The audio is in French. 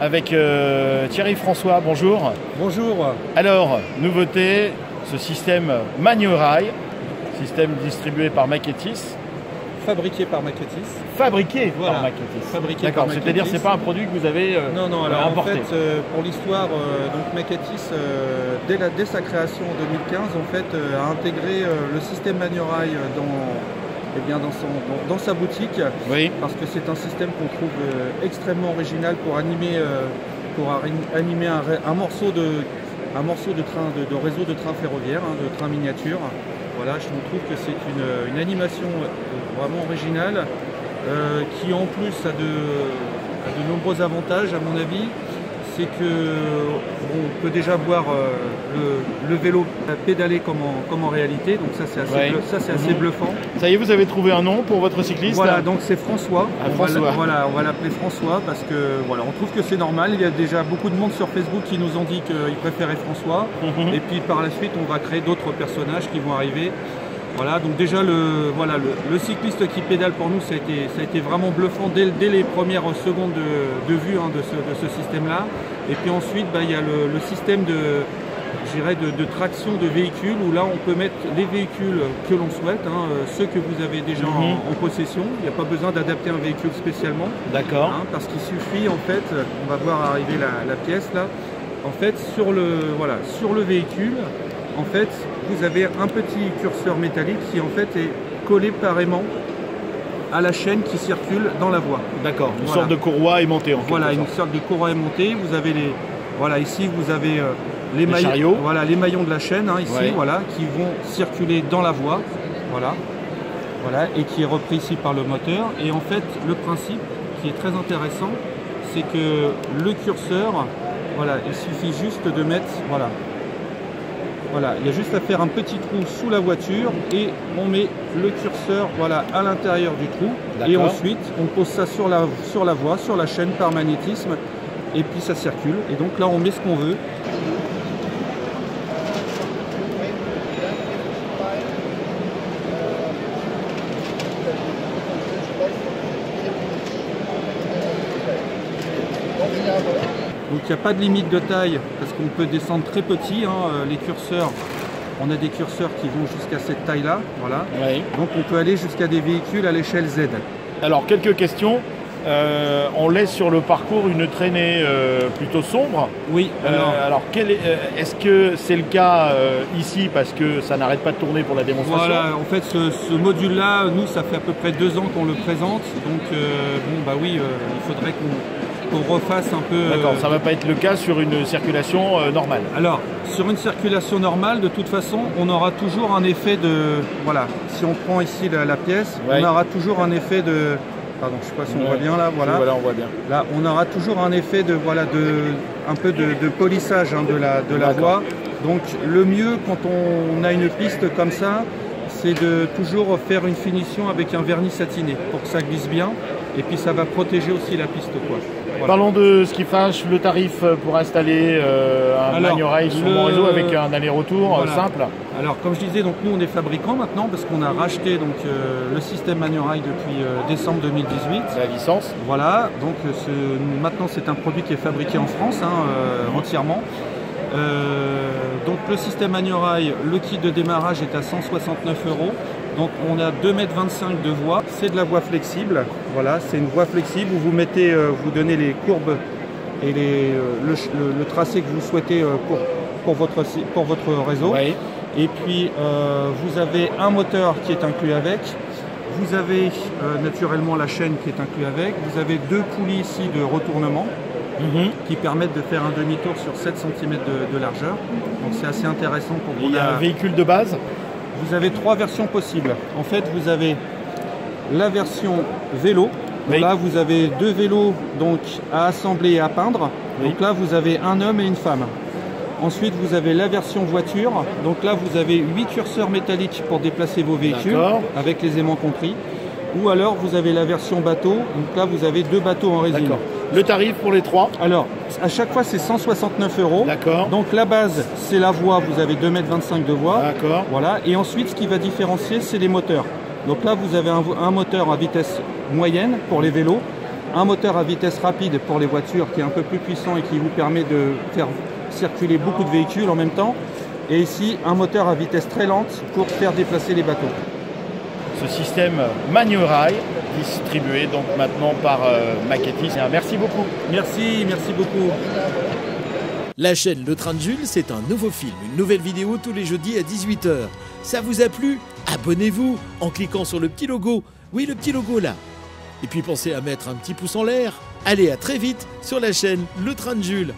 avec Thierry François. Bonjour. Bonjour. Alors, nouveauté, ce système Magnorail, système distribué par Maketis. Fabriqué par Maketis. Fabriqué voilà. par Maketis. Fabriqué D'accord, par Maketis. c'est-à-dire que ce n'est pas un produit que vous avez non, alors importé. En fait, pour l'histoire, donc Maketis, dès sa création en 2015, en fait, a intégré le système Magnorail dans sa boutique, oui. Parce que c'est un système qu'on trouve extrêmement original pour animer un morceau de réseau de train ferroviaire, de train miniature. Voilà, je trouve que c'est une animation vraiment originale qui en plus a de nombreux avantages à mon avis. C'est qu'on peut déjà voir le vélo pédaler comme en réalité, donc ça c'est assez bluffant. Ça y est, vous avez trouvé un nom pour votre cycliste? Voilà, donc c'est François. François. On va l'appeler François parce que voilà, on trouve que c'est normal. Il y a déjà beaucoup de monde sur Facebook qui nous ont dit qu'ils préféraient François. Et puis par la suite, on va créer d'autres personnages qui vont arriver. Voilà, donc déjà le cycliste qui pédale pour nous, ça a été vraiment bluffant dès les premières secondes de vue de ce système-là. Et puis ensuite, il y a le système de traction de véhicules où là on peut mettre les véhicules que l'on souhaite, ceux que vous avez déjà en possession. Il n'y a pas besoin d'adapter un véhicule spécialement. D'accord. Parce qu'il suffit en fait, on va voir arriver la pièce là, en fait sur le véhicule. En fait, vous avez un petit curseur métallique qui en fait est collé pareillement à la chaîne qui circule dans la voie. D'accord, une sorte de courroie aimantée en fait. Voilà, une sorte de courroie aimantée. Vous avez ici vous avez les maillons, les maillons de la chaîne ici, qui vont circuler dans la voie. Voilà, et qui est repris ici par le moteur. Et en fait, le principe qui est très intéressant, c'est que le curseur, il suffit juste de mettre, il y a juste à faire un petit trou sous la voiture et on met le curseur à l'intérieur du trou. Et ensuite, on pose ça sur la voie, sur la chaîne par magnétisme et puis ça circule. Et donc là, on met ce qu'on veut. Donc il n'y a pas de limite de taille parce qu'on peut descendre très petit, les curseurs, on a des curseurs qui vont jusqu'à cette taille là, Donc on peut aller jusqu'à des véhicules à l'échelle Z. Alors quelques questions, on laisse sur le parcours une traînée plutôt sombre. Oui. Alors est-ce que c'est le cas ici parce que ça n'arrête pas de tourner pour la démonstration? Voilà, en fait ce module là, nous ça fait à peu près 2 ans qu'on le présente, donc il faudrait qu'on refasse un peu... D'accord, ça ne va pas être le cas sur une circulation normale. Alors, sur une circulation normale, de toute façon, on aura toujours un effet de... Voilà, si on prend ici la pièce, on aura toujours un effet de... Pardon, je ne sais pas si on voit bien là, Voilà, on voit bien. Là, on aura toujours un effet un peu de polissage de la voie. Donc, le mieux, quand on a une piste comme ça, c'est de toujours faire une finition avec un vernis satiné pour que ça glisse bien. Et puis ça va protéger aussi la piste, Parlons de ce qui fâche, le tarif pour installer un Magnorail sur mon réseau avec un aller-retour simple. Alors comme je disais, donc nous on est fabricant maintenant parce qu'on a racheté le système Magnorail depuis décembre 2018. La licence. Voilà, donc maintenant c'est un produit qui est fabriqué en France entièrement. Donc le système Magnorail, le kit de démarrage est à 169 €. Donc on a 2,25 m de voie, c'est de la voie flexible, c'est une voie flexible où vous mettez, vous donnez les courbes et le tracé que vous souhaitez pour votre réseau. Et puis vous avez un moteur qui est inclus avec, vous avez naturellement la chaîne qui est inclus avec, vous avez 2 poulies ici de retournement qui permettent de faire un demi-tour sur 7 cm de largeur, donc c'est assez intéressant pour vous. Il y a un véhicule de base? Vous avez 3 versions possibles. En fait, vous avez la version vélo. Là, vous avez 2 vélos à assembler et à peindre. Donc là, vous avez un homme et une femme. Ensuite, vous avez la version voiture. Donc là, vous avez 8 curseurs métalliques pour déplacer vos véhicules, avec les aimants compris. Ou alors, vous avez la version bateau. Donc là, vous avez 2 bateaux en résine. Le tarif pour les 3? Alors, à chaque fois, c'est 169 €. D'accord. Donc la base, c'est la voie. Vous avez 2,25 m de voie. D'accord. Voilà. Et ensuite, ce qui va différencier, c'est les moteurs. Donc là, vous avez un moteur à vitesse moyenne pour les vélos. un moteur à vitesse rapide pour les voitures qui est un peu plus puissant et qui vous permet de faire circuler beaucoup de véhicules en même temps. Et ici, un moteur à vitesse très lente pour faire déplacer les bateaux. Ce système Magnorail, distribué donc maintenant par Maquettis. Merci beaucoup. Merci beaucoup. La chaîne Le Train de Jules, c'est un nouveau film, une nouvelle vidéo tous les jeudis à 18 h. Ça vous a plu? Abonnez-vous en cliquant sur le petit logo. Oui, le petit logo là. Et puis pensez à mettre un petit pouce en l'air. Allez, à très vite sur la chaîne Le Train de Jules.